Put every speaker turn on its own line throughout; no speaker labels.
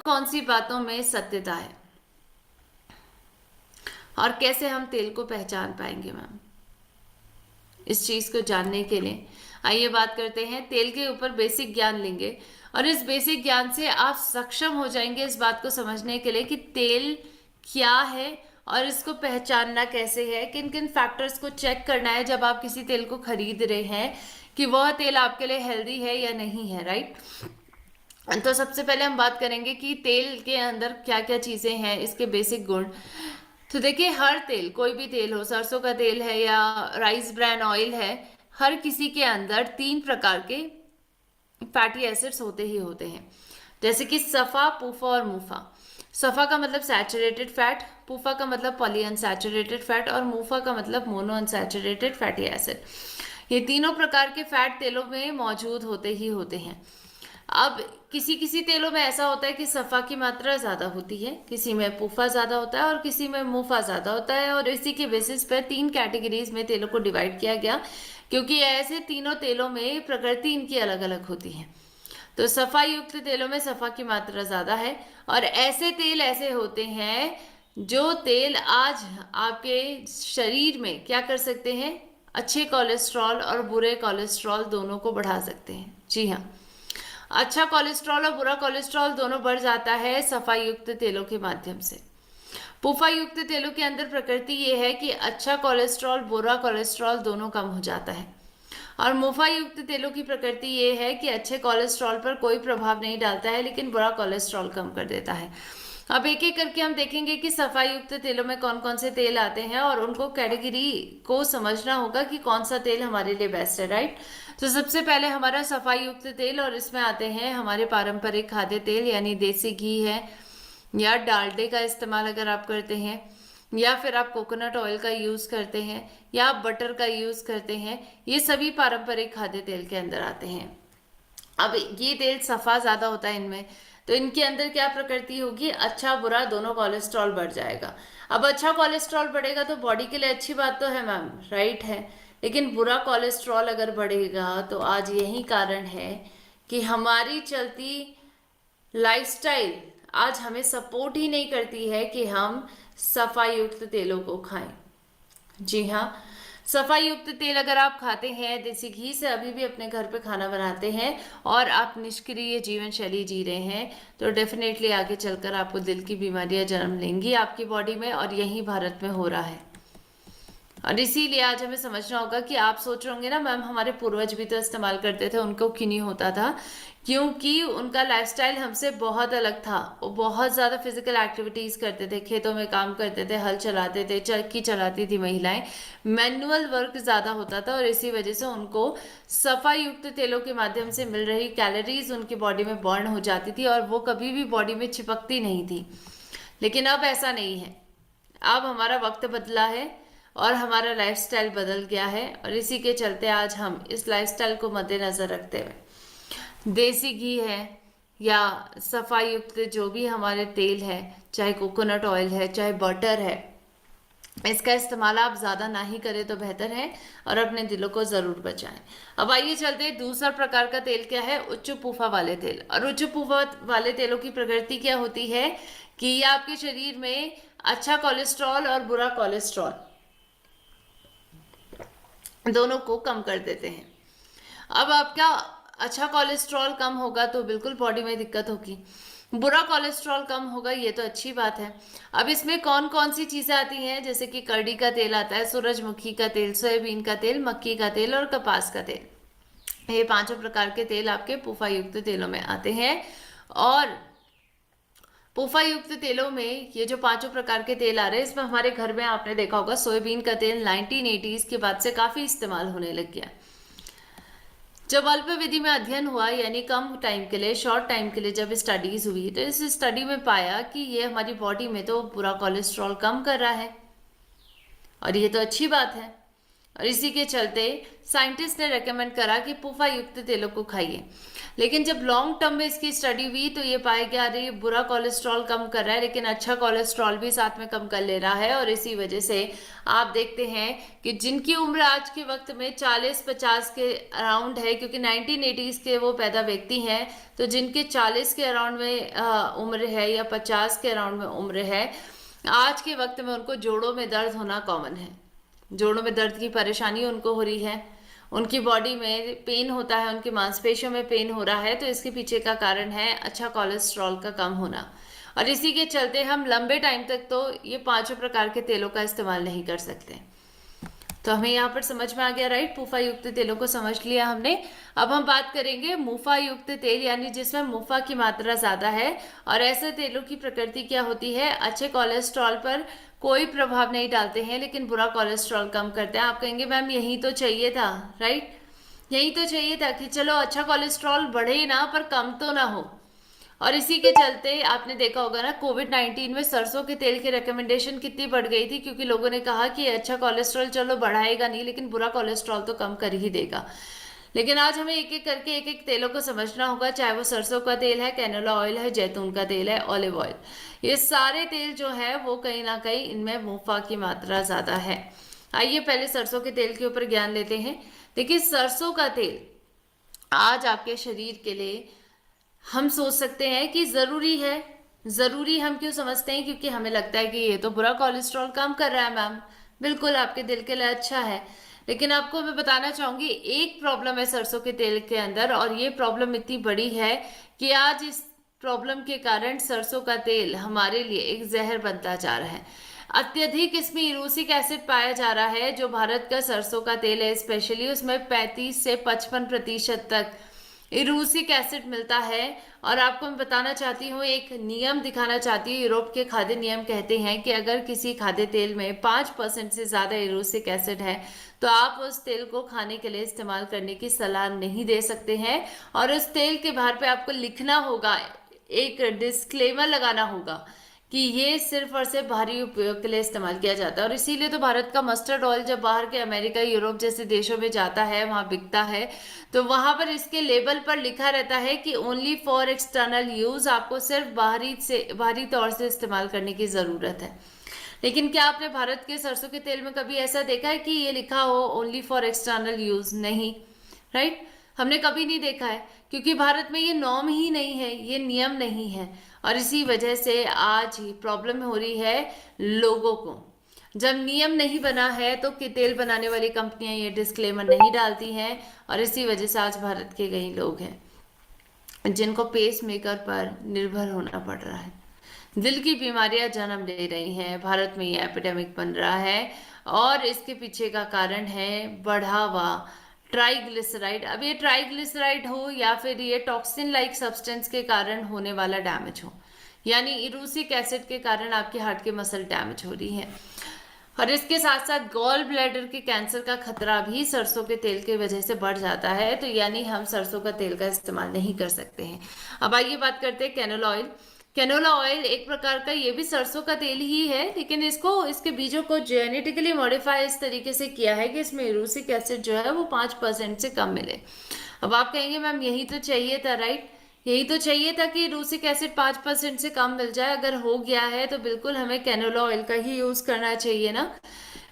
कौन सी बातों में सत्यता है और कैसे हम तेल को पहचान पाएंगे मैम? इस चीज को जानने के लिए आइए बात करते हैं, तेल के ऊपर बेसिक ज्ञान लेंगे और इस बेसिक ज्ञान से आप सक्षम हो जाएंगे इस बात को समझने के लिए कि तेल क्या है और इसको पहचानना कैसे है, किन किन फैक्टर्स को चेक करना है जब आप किसी तेल को खरीद रहे हैं कि वह तेल आपके लिए हेल्दी है या नहीं है, राइट। तो सबसे पहले हम बात करेंगे कि तेल के अंदर क्या क्या चीजें हैं, इसके बेसिक गुण। तो देखिए, हर तेल, कोई भी तेल हो, सरसों का तेल है या राइस ब्रान ऑयल है, हर किसी के अंदर 3 प्रकार के फैटी एसिड्स होते ही होते हैं, जैसे कि सफा, पूफा और मुफा। सफा का मतलब सैचुरेटेड फैट, पूफा का मतलब पॉली अनसैचुरेटेड फैट और मुफा का मतलब मोनो अनसैचुरेटेड फैटी एसिड। ये तीनों प्रकार के फैट तेलों में मौजूद होते ही होते हैं। अब किसी किसी तेलों में ऐसा होता है कि सफ़ा की मात्रा ज़्यादा होती है, किसी में पूफा ज़्यादा होता है और किसी में मुफा ज़्यादा होता है, और इसी के बेसिस पर 3 कैटेगरीज में तेलों को डिवाइड किया गया, क्योंकि ऐसे तीनों तेलों में प्रकृति इनकी अलग अलग होती है। तो सफ़ा युक्त तेलों में सफ़ा की मात्रा ज़्यादा है, और ऐसे तेल ऐसे होते हैं जो तेल आज आपके शरीर में क्या कर सकते हैं, अच्छे कोलेस्ट्रॉल और बुरे कोलेस्ट्रॉल दोनों को बढ़ा सकते हैं। जी हाँ, अच्छा कोलेस्ट्रॉल और बुरा कोलेस्ट्रॉल दोनों बढ़ जाता है सफाई युक्त तेलों के माध्यम से। पूफा युक्त तेलों के अंदर प्रकृति ये है कि अच्छा कोलेस्ट्रॉल बुरा कोलेस्ट्रॉल दोनों कम हो जाता है, और मुफा युक्त तेलों की प्रकृति ये है कि अच्छे कोलेस्ट्रॉल पर कोई प्रभाव नहीं डालता है लेकिन बुरा कोलेस्ट्रॉल कम कर देता है। अब एक एक करके हम देखेंगे कि सफाई युक्त तेलों में कौन कौन से तेल आते हैं और उनको कैटेगरी को समझना होगा कि कौन सा तेल हमारे लिए बेस्ट है, राइट। तो सबसे पहले हमारा सफाई युक्त तेल, और इसमें आते हैं हमारे पारंपरिक खाद्य तेल, यानी देसी घी है, या डालडे का इस्तेमाल अगर आप करते हैं, या फिर आप कोकोनट ऑयल का यूज़ करते हैं, या आप बटर का यूज़ करते हैं, ये सभी पारंपरिक खाद्य तेल के अंदर आते हैं। अब ये तेल सफ़ा ज़्यादा होता है इनमें, तो इनके अंदर क्या प्रकृति होगी, अच्छा बुरा दोनों कोलेस्ट्रॉल बढ़ जाएगा। अब अच्छा कोलेस्ट्रॉल बढ़ेगा तो बॉडी के लिए अच्छी बात तो है मैम, राइट है, लेकिन बुरा कोलेस्ट्रॉल अगर बढ़ेगा तो आज यही कारण है कि हमारी चलती लाइफस्टाइल आज हमें सपोर्ट ही नहीं करती है कि हम सफाई युक्त तेलों को खाएं। जी हाँ, सफाई युक्त तेल अगर आप खाते हैं, देसी घी से अभी भी अपने घर पे खाना बनाते हैं और आप निष्क्रिय जीवन शैली जी रहे हैं, तो डेफिनेटली आगे चलकर आपको दिल की बीमारियां जन्म लेंगी आपकी बॉडी में, और यही भारत में हो रहा है। और इसीलिए आज हमें समझना होगा कि आप सोच रहे होंगे ना मैम हमारे पूर्वज भी तो इस्तेमाल करते थे, उनको क्यों नहीं होता था, क्योंकि उनका लाइफस्टाइल हमसे बहुत अलग था। वो बहुत ज़्यादा फिजिकल एक्टिविटीज़ करते थे, खेतों में काम करते थे, हल चलाते थे, चरखी चलाती थी महिलाएं, मैनुअल वर्क ज़्यादा होता था, और इसी वजह से उनको सफाई युक्त तेलों के माध्यम से मिल रही कैलोरीज उनकी बॉडी में बर्न हो जाती थी और वो कभी भी बॉडी में चिपकती नहीं थी। लेकिन अब ऐसा नहीं है, अब हमारा वक्त बदला है और हमारा लाइफस्टाइल बदल गया है, और इसी के चलते आज हम इस लाइफस्टाइल को मद्देनजर रखते हुए देसी घी है या सफाई युक्त जो भी हमारे तेल है, चाहे कोकोनट ऑयल है चाहे बटर है, इसका इस्तेमाल आप ज़्यादा ना ही करें तो बेहतर है, और अपने दिलों को ज़रूर बचाएं। अब आइए चलते हैं, दूसरा प्रकार का तेल क्या है, उच्च पूफा वाले तेल। और उच्च पूफा वाले तेलों की प्रकृति क्या होती है कि ये आपके शरीर में अच्छा कोलेस्ट्रॉल और बुरा कोलेस्ट्रॉल दोनों को कम कर देते हैं। अब आपका अच्छा कोलेस्ट्रॉल कम होगा तो बिल्कुल बॉडी में दिक्कत होगी, बुरा कोलेस्ट्रॉल कम होगा, ये तो अच्छी बात है। अब इसमें कौन कौन सी चीज़ें आती हैं, जैसे कि करडी का तेल आता है, सूरजमुखी का तेल, सोयाबीन का तेल, मक्की का तेल और कपास का तेल। ये 5 प्रकार के तेल आपके पूफा युक्त तेलों में आते हैं। और पूफा युक्त तेलों में ये जो 5 प्रकार के तेल आ रहे हैं, इसमें हमारे घर में आपने देखा होगा सोयाबीन का तेल 1980s के बाद से काफ़ी इस्तेमाल होने लग गया। जब अल्प विधि में अध्ययन हुआ, यानी कम टाइम के लिए, शॉर्ट टाइम के लिए जब स्टडीज हुई, तो इस स्टडी में पाया कि ये हमारी बॉडी में तो बुरा कोलेस्ट्रॉल कम कर रहा है, और ये तो अच्छी बात है। और इसी के चलते साइंटिस्ट ने रेकमेंड करा कि पूफा युक्त तेलों को खाइए। लेकिन जब लॉन्ग टर्म में इसकी स्टडी हुई तो ये पाया गया अरे बुरा कोलेस्ट्रॉल कम कर रहा है लेकिन अच्छा कोलेस्ट्रॉल भी साथ में कम कर ले रहा है। और इसी वजह से आप देखते हैं कि जिनकी उम्र आज के वक्त में 40-50 के अराउंड है, क्योंकि 1980s के वो पैदा व्यक्ति हैं, तो जिनके 40 के अराउंड में उम्र है या 50 के अराउंड में उम्र है, आज के वक्त में उनको जोड़ों में दर्द होना कॉमन है। जोड़ों में दर्द की परेशानी उनको हो रही है, उनकी बॉडी में पेन होता है, उनकी मांसपेशियों में पेन हो रहा है। तो इसके पीछे का कारण है अच्छा कोलेस्ट्रॉल का कम होना। और इसी के चलते हम लंबे टाइम तक तो ये 5 प्रकार के तेलों का इस्तेमाल नहीं कर सकते। तो हमें यहाँ पर समझ में आ गया, राइट। पूफा युक्त तेलों को समझ लिया हमने। अब हम बात करेंगे मुफा युक्त तेल, यानी जिसमें मुफा की मात्रा ज्यादा है। और ऐसे तेलों की प्रकृति क्या होती है, अच्छे कोलेस्ट्रॉल पर कोई प्रभाव नहीं डालते हैं लेकिन बुरा कोलेस्ट्रॉल कम करते हैं। आप कहेंगे मैम यही तो चाहिए था, राइट, यही तो चाहिए था कि चलो अच्छा कोलेस्ट्रॉल बढ़े ना पर कम तो ना हो। और इसी के चलते आपने देखा होगा ना, कोविड-19 में सरसों के तेल की रिकमेंडेशन कितनी बढ़ गई थी, क्योंकि लोगों ने कहा कि अच्छा कोलेस्ट्रॉल चलो बढ़ाएगा नहीं लेकिन बुरा कोलेस्ट्रॉल तो कम कर ही देगा। लेकिन आज हमें एक एक करके एक एक तेलों को समझना होगा, चाहे वो सरसों का तेल है, कैनोला ऑयल है, जैतून का तेल है, ऑलिव ऑयल, ये सारे तेल जो है वो कहीं ना कहीं इनमें मुफा की मात्रा ज्यादा है। आइए पहले सरसों के तेल के ऊपर ज्ञान लेते हैं। देखिए सरसों का तेल आज आपके शरीर के लिए हम सोच सकते हैं कि जरूरी है। जरूरी हम क्यों समझते हैं, क्योंकि हमें लगता है कि ये तो बुरा कोलेस्ट्रॉल कम कर रहा है मैम, बिल्कुल आपके दिल के लिए अच्छा है। लेकिन आपको मैं बताना चाहूंगी एक प्रॉब्लम है सरसों के तेल के अंदर, और ये प्रॉब्लम इतनी बड़ी है कि आज इस प्रॉब्लम के कारण सरसों का तेल हमारे लिए एक जहर बनता जा रहा है। अत्यधिक इसमें इरूसिक एसिड पाया जा रहा है। जो भारत का सरसों का तेल है स्पेशली, उसमें 35 से 55% तक इरूसिक एसिड मिलता है। और आपको मैं बताना चाहती हूँ, एक नियम दिखाना चाहती हूँ। यूरोप के खाद्य नियम कहते हैं कि अगर किसी खाद्य तेल में 5% से ज़्यादा इरूसिक एसिड है तो आप उस तेल को खाने के लिए इस्तेमाल करने की सलाह नहीं दे सकते हैं। और उस तेल के बाहर पे आपको लिखना होगा, एक डिस्क्लेमर लगाना होगा कि ये सिर्फ और सिर्फ बाहरी उपयोग के लिए इस्तेमाल किया जाता है। और इसीलिए तो भारत का मस्टर्ड ऑयल जब बाहर के अमेरिका, यूरोप जैसे देशों में जाता है, वहाँ बिकता है, तो वहाँ पर इसके लेबल पर लिखा रहता है कि ओनली फॉर एक्सटर्नल यूज, आपको सिर्फ बाहरी तौर से इस्तेमाल करने की ज़रूरत है। लेकिन क्या आपने भारत के सरसों के तेल में कभी ऐसा देखा है कि ये लिखा हो ओनली फॉर एक्सटर्नल यूज? नहीं, राइट, हमने कभी नहीं देखा है, क्योंकि भारत में ये नॉर्म ही नहीं है, ये नियम नहीं है। और इसी वजह से आज ही प्रॉब्लम हो रही है लोगों को। जब नियम नहीं बना है तो कि तेल बनाने वाली कंपनियां ये डिस्क्लेमर नहीं डालती हैं, और इसी वजह से आज भारत के कई लोग हैं जिनको पेस मेकर पर निर्भर होना पड़ रहा है। दिल की बीमारियां जन्म ले रही हैं, भारत में ये एपिडेमिक बन रहा है। और इसके पीछे का कारण है बढ़ा हुआ ट्राइग्लिसराइड। अब ये ट्राइग्लिसराइड हो या फिर ये टॉक्सिन लाइक सब्सटेंस के कारण होने वाला डैमेज हो, यानी इरूसिक एसिड के कारण आपके हार्ट के मसल डैमेज हो रही है। और इसके साथ साथ गॉल ब्लैडर के कैंसर का खतरा भी सरसों के तेल की वजह से बढ़ जाता है। तो यानी हम सरसों का तेल का इस्तेमाल नहीं कर सकते हैं। अब आइए बात करते हैं कैनोला ऑयल। कैनोला ऑयल एक प्रकार का ये भी सरसों का तेल ही है, लेकिन इसके बीजों को जेनेटिकली मॉडिफाई इस तरीके से किया है कि इसमें इरूसिक एसिड जो है वो 5% से कम मिले। अब आप कहेंगे मैम यही तो चाहिए था, राइट, यही तो चाहिए था कि इरूसिक एसिड 5% से कम मिल जाए। अगर हो गया है तो बिल्कुल हमें कैनोला ऑयल का ही यूज करना चाहिए ना।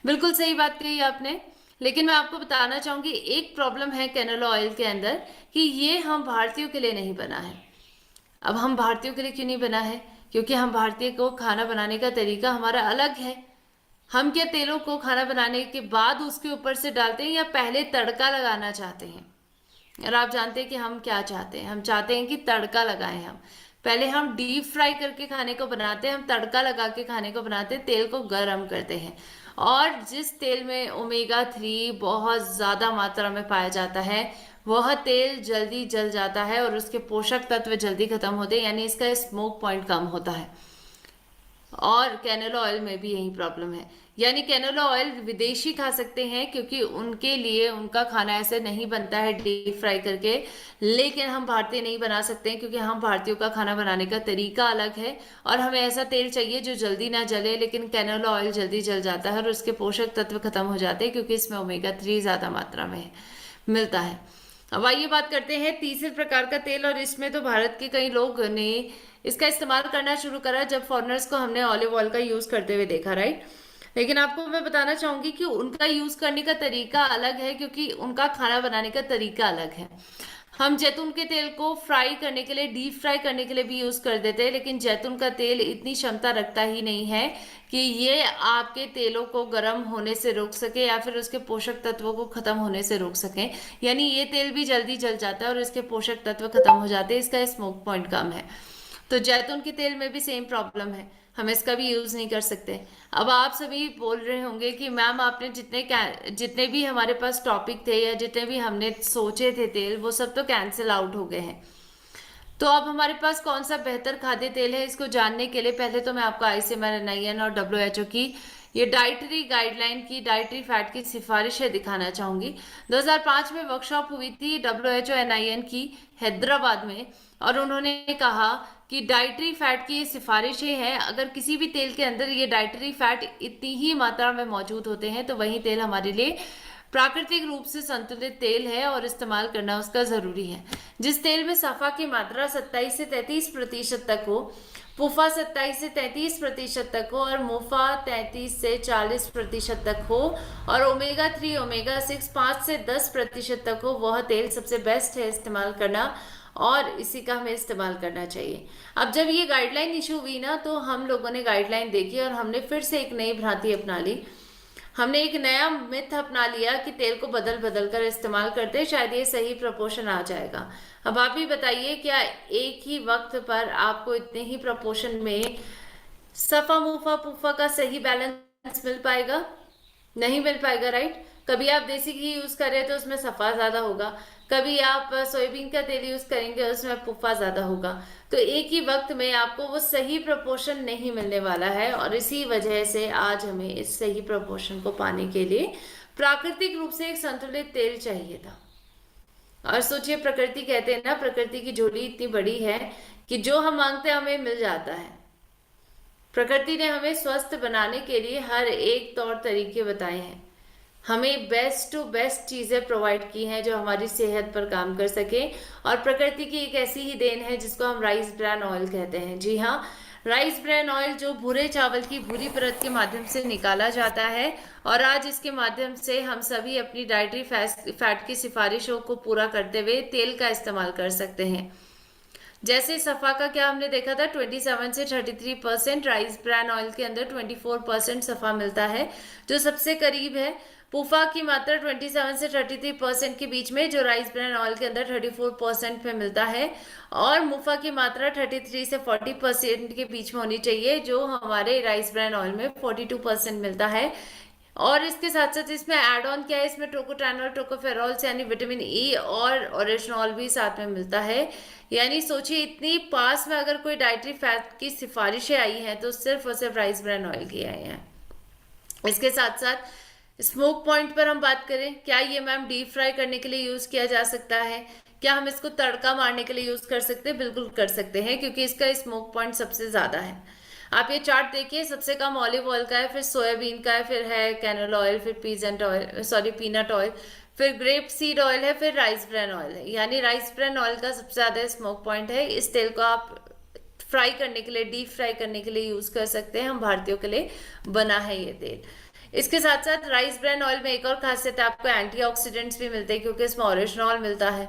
बिल्कुल सही बात कही आपने। लेकिन मैं आपको बताना चाहूंगी एक प्रॉब्लम है कैनोला ऑयल के अंदर, कि ये हम भारतीयों के लिए नहीं बना है। अब हम भारतीयों के लिए क्यों नहीं बना है? क्योंकि हम भारतीय को खाना बनाने का तरीका हमारा अलग है। हम क्या तेलों को खाना बनाने के बाद उसके ऊपर से डालते हैं या पहले तड़का लगाना चाहते हैं? और आप जानते हैं कि हम क्या चाहते हैं, हम चाहते हैं कि तड़का लगाएं। हम पहले हम डीप फ्राई करके खाने को बनाते हैं, हम तड़का लगा के खाने को बनाते हैं, तेल को गर्म करते हैं। और जिस तेल में ओमेगा 3 बहुत ज़्यादा मात्रा में पाया जाता है वह तेल जल्दी जल जाता है और उसके पोषक तत्व जल्दी खत्म होते हैं, यानी इसका स्मोक पॉइंट कम होता है। और कैनोला ऑयल में भी यही प्रॉब्लम है। यानी कैनोला ऑयल विदेशी खा सकते हैं क्योंकि उनके लिए उनका खाना ऐसे नहीं बनता है डीप फ्राई करके, लेकिन हम भारतीय नहीं बना सकते हैं क्योंकि हम भारतीयों का खाना बनाने का तरीका अलग है और हमें ऐसा तेल चाहिए जो जल्दी ना जले। लेकिन कैनोला ऑयल जल्दी जल जाता है और उसके पोषक तत्व खत्म हो जाते हैं क्योंकि इसमें ओमेगा 3 ज़्यादा मात्रा में मिलता है। अब आइए बात करते हैं तीसरे प्रकार का तेल, और इसमें तो भारत के कई लोग ने इसका इस्तेमाल करना शुरू करा जब फॉरेनर्स को हमने ऑलिव ऑयल का यूज करते हुए देखा, राइट। लेकिन आपको मैं बताना चाहूंगी कि उनका यूज करने का तरीका अलग है, क्योंकि उनका खाना बनाने का तरीका अलग है। हम जैतून के तेल को फ्राई करने के लिए, डीप फ्राई करने के लिए भी यूज कर देते हैं, लेकिन जैतून का तेल इतनी क्षमता रखता ही नहीं है कि ये आपके तेलों को गर्म होने से रोक सके या फिर उसके पोषक तत्वों को खत्म होने से रोक सके। यानी ये तेल भी जल्दी जल जाता है और इसके पोषक तत्व खत्म हो जाते हैं, इसका स्मोक पॉइंट कम है। तो जैतून के तेल में भी सेम प्रॉब्लम है, हम इसका भी यूज नहीं कर सकते। अब आप सभी बोल रहे होंगे कि मैम आपने जितने भी हमारे पास टॉपिक थे या जितने भी हमने सोचे थे तेल, वो सब तो कैंसिल आउट हो गए हैं। तो अब हमारे पास कौन सा बेहतर खाद्य तेल है, इसको जानने के लिए पहले तो मैं आपको ICMR और WHO की ये डाइटरी गाइडलाइन की डाइटरी फैट की सिफारिशें दिखाना चाहूंगी। 2005 में वर्कशॉप हुई थी WHO NIN की हैदराबाद में, और उन्होंने कहा कि डाइटरी फैट की ये सिफारिशें हैं, अगर किसी भी तेल के अंदर ये डाइटरी फैट इतनी ही मात्रा में मौजूद होते हैं तो वही तेल हमारे लिए प्राकृतिक रूप से संतुलित तेल है और इस्तेमाल करना उसका जरूरी है। जिस तेल में सफ़ा की मात्रा 27 से 33% तक हो, पुफा 27 से 33% तक हो और मुफा 33 से 40% तक हो, और ओमेगा 3 ओमेगा 6 5 से 10% तक हो, वह तेल सबसे बेस्ट है इस्तेमाल करना, और इसी का हमें इस्तेमाल करना चाहिए। अब जब ये गाइडलाइन इशू हुई ना, तो हम लोगों ने गाइडलाइन देखी और हमने फिर से एक नई भ्रांति अपना ली। हमने एक नया मिथ अपना लिया कि तेल को बदल बदल कर इस्तेमाल करते शायद ये सही प्रपोर्शन आ जाएगा। अब आप ही बताइए, क्या एक ही वक्त पर आपको इतने ही प्रपोर्शन में सफा मुफा पुफा का सही बैलेंस मिल पाएगा? नहीं मिल पाएगा, राइट। कभी आप देसी घी यूज कर रहे हैं तो उसमें सफा ज्यादा होगा, कभी आप सोयाबीन का तेल यूज करेंगे उसमें पुफा ज्यादा होगा। तो एक ही वक्त में आपको वो सही प्रपोर्शन नहीं मिलने वाला है, और इसी वजह से आज हमें इस सही प्रपोर्शन को पाने के लिए प्राकृतिक रूप से एक संतुलित तेल चाहिए था। और सोचिए, प्रकृति कहते हैं ना, प्रकृति की झोली इतनी बड़ी है कि जो हम मांगते हैं हमें मिल जाता है। प्रकृति ने हमें स्वस्थ बनाने के लिए हर एक तौर तरीके बताए हैं, हमें बेस्ट टू बेस्ट चीजें प्रोवाइड की हैं जो हमारी सेहत पर काम कर सके। और प्रकृति की एक ऐसी ही देन है जिसको हम राइस ब्रान ऑयल कहते हैं। जी हाँ, राइस ब्रान ऑयल जो भूरे चावल की भूरी परत के माध्यम से निकाला जाता है, और आज इसके माध्यम से हम सभी अपनी डाइटरी फैट की सिफारिशों को पूरा करते हुए तेल का इस्तेमाल कर सकते हैं। जैसे सफ़ा का क्या हमने देखा था, 27 से 33%, राइस ब्रान ऑयल के अंदर 24% सफ़ा मिलता है जो सबसे करीब है। पूफा की मात्रा 27 से 33% के बीच में, जो राइस ब्रान ऑयल के अंदर 34% पे मिलता है, और मुफा की मात्रा 33 से 40% के बीच में होनी चाहिए, जो हमारे राइस ब्रान ऑयल में 42% मिलता है। और इसके साथ साथ इसमें एड ऑन क्या है, इसमें टोकोट्रानोल टोकोफेरॉल्स यानी विटामिन ई और ओरिजिनॉल भी साथ में मिलता है। यानी सोचिए, इतनी पास में अगर कोई डाइटरी फैट की सिफारिशें आई हैं तो सिर्फ और सिर्फ राइस ब्रान ऑयल की आई हैं। इसके साथ साथ स्मोक पॉइंट पर हम बात करें, क्या ये मैम डीप फ्राई करने के लिए यूज किया जा सकता है? क्या हम इसको तड़का मारने के लिए यूज कर सकते हैं? बिल्कुल कर सकते हैं, क्योंकि इसका स्मोक पॉइंट सबसे ज्यादा है। आप ये चार्ट देखिए, सबसे कम ऑलिव ऑयल का है, फिर सोयाबीन का है, फिर है कैनोला ऑयल, फिर पीनट ऑयल, फिर ग्रेप सीड ऑयल है, फिर राइस ब्रान ऑयल है। यानी राइस ब्रान ऑयल का सबसे ज्यादा स्मोक पॉइंट है। इस तेल को आप फ्राई करने के लिए, डीप फ्राई करने के लिए यूज कर सकते हैं। हम भारतीयों के लिए बना है ये तेल। इसके साथ साथ राइस ब्रान ऑयल में एक और खासियत है, आपको एंटीऑक्सीडेंट्स भी मिलते हैं क्योंकि इसमें ओरिजिनॉल मिलता है।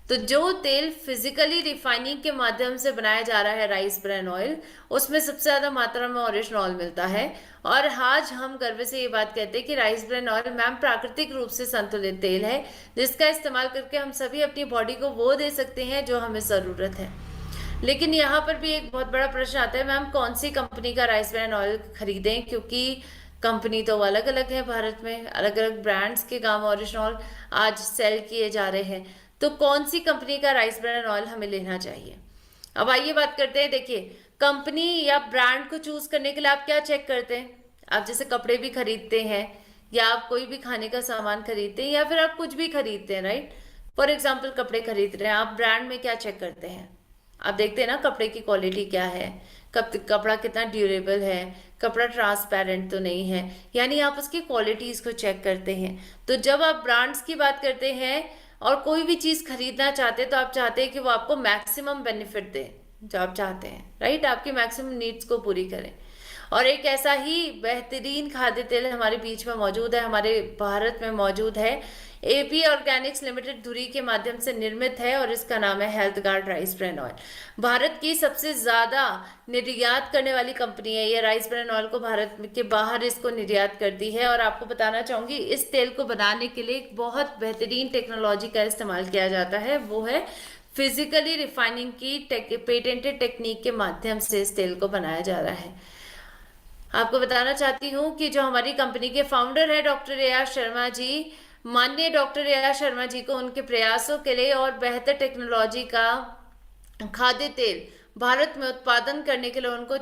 तो जो तेल फिजिकली रिफाइनिंग के माध्यम से बनाया जा रहा है राइस ब्रान ऑयल, उसमें सबसे ज्यादा मात्रा में ओरिजिनॉल मिलता है। और आज हम गर्व से ये बात कहते हैं कि राइस ब्रान ऑयल मैम प्राकृतिक रूप से संतुलित तेल है, जिसका इस्तेमाल करके हम सभी अपनी बॉडी को वो दे सकते हैं जो हमें जरूरत है। लेकिन यहाँ पर भी एक बहुत बड़ा प्रश्न आता है, मैम कौन सी कंपनी का राइस ब्रान ऑयल खरीदें, क्योंकि कंपनी तो अलग अलग है भारत में, अलग अलग ब्रांड्स के गांव ओरिजिनल आज सेल किए जा रहे हैं। तो कौन सी कंपनी का राइस ब्रान ऑयल हमें लेना चाहिए? अब आइए बात करते हैं। देखिए, कंपनी या ब्रांड को चूज करने के लिए आप क्या चेक करते हैं? आप जैसे कपड़े भी खरीदते हैं, या आप कोई भी खाने का सामान खरीदते हैं, या फिर आप कुछ भी खरीदते हैं, राइट। फॉर एग्जाम्पल कपड़े खरीद रहे हैं, आप ब्रांड में क्या चेक करते हैं? आप देखते हैं ना कपड़े की क्वालिटी क्या है, कपड़ा कितना ड्यूरेबल है, कपड़ा ट्रांसपेरेंट तो नहीं है, यानी आप उसकी क्वालिटीज को चेक करते हैं। तो जब आप ब्रांड्स की बात करते हैं, और कोई भी चीज खरीदना चाहते हैं तो आप चाहते हैं कि वो आपको मैक्सिमम बेनिफिट दे, जो आप चाहते हैं, राइट, आपकी मैक्सिमम नीड्स को पूरी करें। और एक ऐसा ही बेहतरीन खाद्य तेल हमारे बीच में मौजूद है, हमारे भारत में मौजूद है। एपी ऑर्गेनिक्स लिमिटेड धुरी के माध्यम से निर्मित है और इसका नाम है health guard rice bran oil. Bharat की सबसे ज्यादा निर्यात करने वाली कंपनी है ये, राइस ब्रान ऑयल को भारत के बाहर इसको निर्यात करती है। और आपको बताना चाहूंगी, इस तेल को बनाने के लिए एक बहुत बेहतरीन टेक्नोलॉजी का इस्तेमाल किया जाता है, वो है फिजिकली रिफाइनिंग की पेटेंटेड टेक्निक के माध्यम से इस तेल को बनाया जा रहा है। आपको बताना चाहती हूँ कि जो हमारी कंपनी के फाउंडर है doctor A R Sharma ji, माननीय doctor A R Sharma ji को उनके प्रयासों के लिए और बेहतर टेक्नोलॉजी का खाद्य तेल भारत में उत्पादन करने के लिए उनको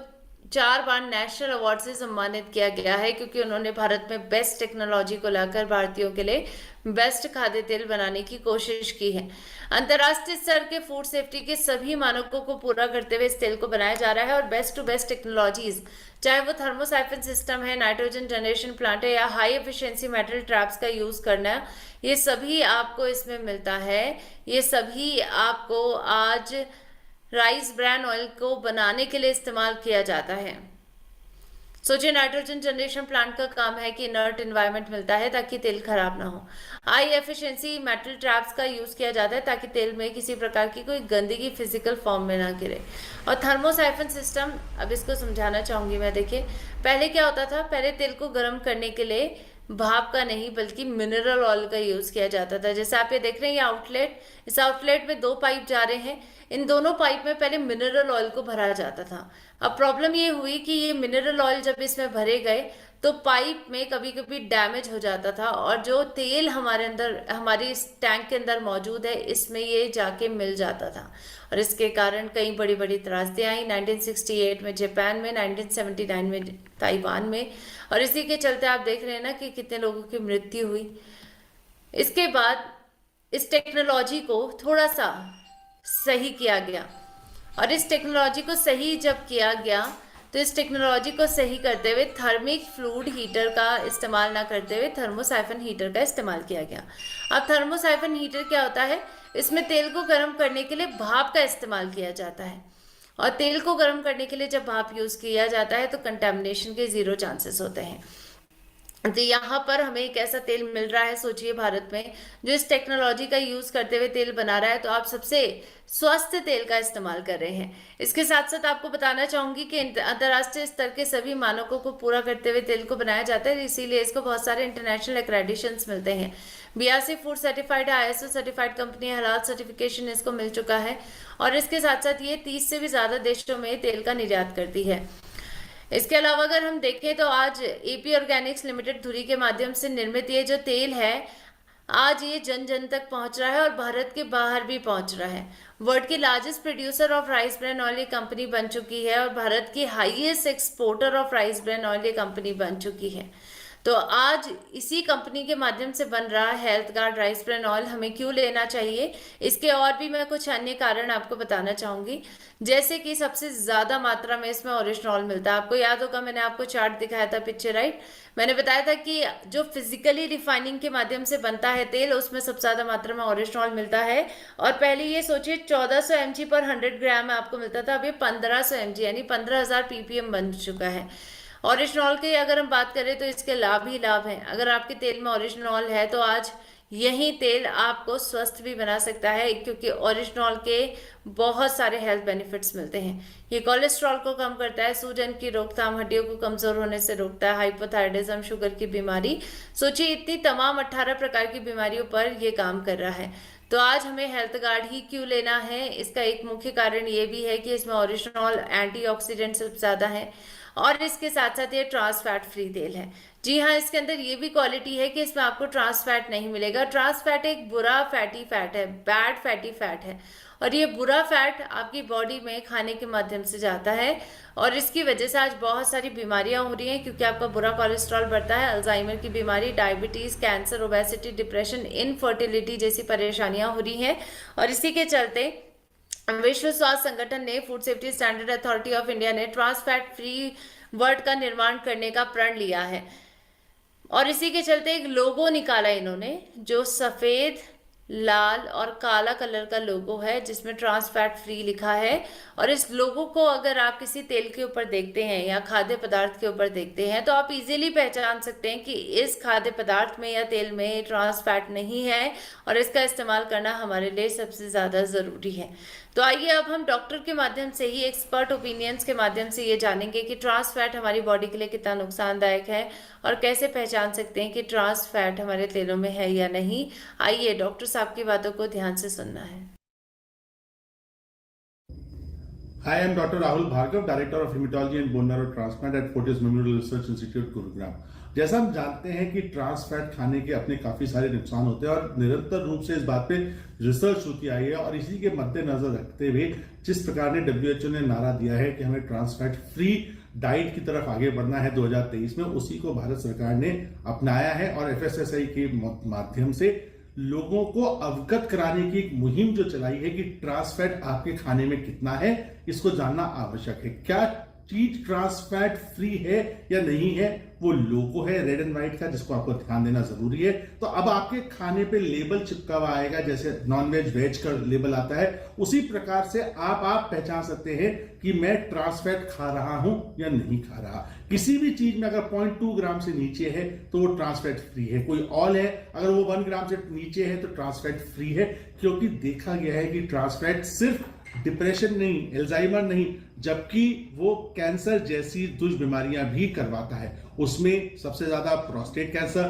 4 बार नेशनल अवार्ड से सम्मानित किया गया है, क्योंकि उन्होंने भारत में बेस्ट टेक्नोलॉजी को लाकर भारतीयों के लिए बेस्ट खाद्य तेल बनाने की कोशिश की है। अंतर्राष्ट्रीय स्तर के फूड सेफ्टी के सभी मानकों को पूरा करते हुए इस तेल को बनाया जा रहा है और बेस्ट टू बेस्ट टेक्नोलॉजीज, चाहे वो थर्मोसाइफन सिस्टम है, नाइट्रोजन जनरेशन प्लांट है या हाई एफिशिएंसी मेटल ट्रैप्स का यूज करना, ये सभी आपको इसमें मिलता है। ये सभी आपको आज राइस ब्रान ऑयल को बनाने के लिए इस्तेमाल किया जाता है। सोचिए, नाइट्रोजन जनरेशन प्लांट का काम है कि इनर्ट एनवायरनमेंट मिलता है ताकि तेल खराब ना हो। हाई एफिशिएंसी मेटल ट्रैप्स का यूज किया जाता है ताकि तेल में किसी प्रकार की कोई गंदगी फिजिकल फॉर्म में ना गिरे। और थर्मोसाइफन सिस्टम, अब इसको समझाना चाहूंगी मैं। देखिए, पहले क्या होता था, पहले तेल को गर्म करने के लिए भाप का नहीं बल्कि मिनरल ऑयल का यूज किया जाता था। जैसे आप ये देख रहे हैं, ये आउटलेट, इस आउटलेट में 2 पाइप जा रहे हैं, इन दोनों पाइप में पहले मिनरल ऑयल को भरा जाता था। अब प्रॉब्लम ये हुई कि ये मिनरल ऑयल जब इसमें भरे गए तो पाइप में कभी कभी डैमेज हो जाता था और जो तेल हमारे अंदर, हमारी इस टैंक के अंदर मौजूद है, इसमें ये जाके मिल जाता था और इसके कारण कई बड़ी बड़ी त्रासदियां आई। 1968 में जापान में, 1979 में ताइवान में, और इसी के चलते आप देख रहे हैं ना कि कितने लोगों की मृत्यु हुई। इसके बाद इस टेक्नोलॉजी को थोड़ा सा सही किया गया और इस टेक्नोलॉजी को सही जब किया गया तो इस टेक्नोलॉजी को सही करते हुए थर्मिक फ्लूइड हीटर का इस्तेमाल ना करते हुए थर्मोसाइफन हीटर का इस्तेमाल किया गया। अब थर्मोसाइफन हीटर क्या होता है, इसमें तेल को गर्म करने के लिए भाप का इस्तेमाल किया जाता है और तेल को गर्म करने के लिए जब भाप यूज किया जाता है तो कंटेमिनेशन के 0 चांसेस होते हैं। तो यहाँ पर हमें एक ऐसा तेल मिल रहा है, सोचिए, भारत में जो इस टेक्नोलॉजी का यूज करते हुए तेल बना रहा है, तो आप सबसे स्वस्थ तेल का इस्तेमाल कर रहे हैं। इसके साथ साथ आपको बताना चाहूंगी कि अंतर्राष्ट्रीय स्तर के सभी मानकों को पूरा करते हुए तेल को बनाया जाता है, इसीलिए इसको बहुत सारे इंटरनेशनल एक्रेडिशंस मिलते हैं। BRC food certified, ISO certified company, हलाल सर्टिफिकेशन इसको मिल चुका है और इसके साथ साथ ये 30 से भी ज्यादा देशों में तेल का निर्यात करती है। इसके अलावा अगर हम देखें तो आज एपी ऑर्गेनिक्स लिमिटेड धुरी के माध्यम से निर्मित ये जो तेल है, आज ये जन जन तक पहुंच रहा है और भारत के बाहर भी पहुंच रहा है। वर्ल्ड की largest producer of rice bran oil ये कंपनी बन चुकी है और भारत की highest exporter of rice bran oil ये कंपनी बन चुकी है। तो आज इसी कंपनी के माध्यम से बन रहा है health guard rice bran oil हमें क्यों लेना चाहिए, इसके और भी मैं कुछ अन्य कारण आपको बताना चाहूंगी। जैसे कि सबसे ज्यादा मात्रा में इसमें ओरिजिनॉल मिलता है। आपको याद होगा, मैंने आपको चार्ट दिखाया था पीछे, राइट। मैंने बताया था कि जो फिजिकली रिफाइनिंग के माध्यम से बनता है तेल, उसमें सबसे ज्यादा मात्रा में ओरिजिनॉल मिलता है। और पहले ये सोचिए 1400 mg पर 100 ग्राम आपको मिलता था, अब ये 1500 mg यानी 15,000 ppm बन चुका है। ओरिजिनॉल की अगर हम बात करें तो इसके लाभ ही लाभ हैं। अगर आपके तेल में ओरिजिनॉल है तो आज यही तेल आपको स्वस्थ भी बना सकता है, क्योंकि ओरिजिनॉल के बहुत सारे हेल्थ बेनिफिट्स मिलते हैं। ये कोलेस्ट्रॉल को कम करता है, सूजन की रोकथाम, हड्डियों को कमजोर होने से रोकता है, हाइपोथायराइडिज्म, शुगर की बीमारी, सोचिए इतनी तमाम 18 प्रकार की बीमारियों पर ये काम कर रहा है। तो आज हमें हेल्थ गार्ड ही क्यों लेना है, इसका एक मुख्य कारण ये भी है कि इसमें ओरिजिनॉल एंटीऑक्सीडेंट सबसे ज्यादा है और इसके साथ साथ ये ट्रांस फैट फ्री तेल है। जी हाँ, इसके अंदर ये भी क्वालिटी है कि इसमें आपको ट्रांस फैट नहीं मिलेगा। ट्रांस फैट एक बुरा फैटी फैट है, बैड फैटी फैट है और ये बुरा फैट आपकी बॉडी में खाने के माध्यम से जाता है और इसकी वजह से आज बहुत सारी बीमारियां हो रही हैं, क्योंकि आपका बुरा कोलेस्ट्रॉल बढ़ता है। अल्जाइमर की बीमारी, diabetes, cancer, obesity, depression, infertility जैसी परेशानियां हो रही हैं और इसी के चलते विश्व स्वास्थ्य संगठन ने, food safety standard authority of India ने ट्रांस फैट फ्री वर्ल्ड का निर्माण करने का प्रण लिया है और इसी के चलते एक लोगो निकाला इन्होंने जो सफेद लाल और काला कलर का लोगो है जिसमें ट्रांस फैट फ्री लिखा है। और इस लोगो को अगर आप किसी तेल के ऊपर देखते हैं या खाद्य पदार्थ के ऊपर देखते हैं तो आप इजीली पहचान सकते हैं कि इस खाद्य पदार्थ में या तेल में ट्रांस फैट नहीं है और इसका इस्तेमाल करना हमारे लिए सबसे ज़्यादा ज़रूरी है। तो आइए अब हम डॉक्टर के माध्यम से ही, एक्सपर्ट ओपिनियंस के माध्यम से ये जानेंगे कि ट्रांस फैट हमारी बॉडी के लिए कितना नुकसानदायक है और कैसे पहचान सकते हैं कि ट्रांस फैट हमारे तेलों में है या नहीं। आइए डॉक्टर साहब की बातों को ध्यान से सुनना है।
Hi, I'm Dr. Rahul Bhargav, Director of Hematology and Bone Marrow Transplant at Fortis Memorial Research Institute, Gurugram. जैसा हम जानते हैं कि ट्रांस फैट खाने के अपने काफी सारे नुकसान होते हैं और निरंतर रूप से इस बात पे रिसर्च होती आई है, और इसी के मद्देनजर रखते हुए जिस प्रकार ने WHO ने नारा दिया है कि हमें ट्रांस फैट फ्री डाइट की तरफ आगे बढ़ना है 2023 में, उसी को भारत सरकार ने अपनाया है और FSSAI के माध्यम से लोगों को अवगत कराने की एक मुहिम जो चलाई है कि ट्रांस फैट आपके खाने में कितना है, इसको जानना आवश्यक है। क्या चीज ट्रांस फैट फ्री है या नहीं है, वो लोगो है रेड एंड व्हाइट का, जिसको आपको ध्यान देना जरूरी है। तो अब आपके खाने पे लेबल चिपका हुआ आएगा, जैसे नॉन वेज वेज का लेबल आता है, उसी प्रकार से आप पहचान सकते हैं कि मैं ट्रांस फैट खा रहा हूं या नहीं खा रहा। किसी भी चीज में अगर 0.2 ग्राम से नीचे है तो वो ट्रांस फैट फ्री है। कोई ऑल है, अगर वो 1 ग्राम से नीचे है तो ट्रांस फैट फ्री है, क्योंकि देखा गया है कि ट्रांस फैट सिर्फ डिप्रेशन नहीं, एल्जाइमर नहीं, जबकि वो कैंसर जैसी दुष्ट बीमारियां भी करवाता है। उसमें सबसे ज्यादा प्रोस्टेट कैंसर,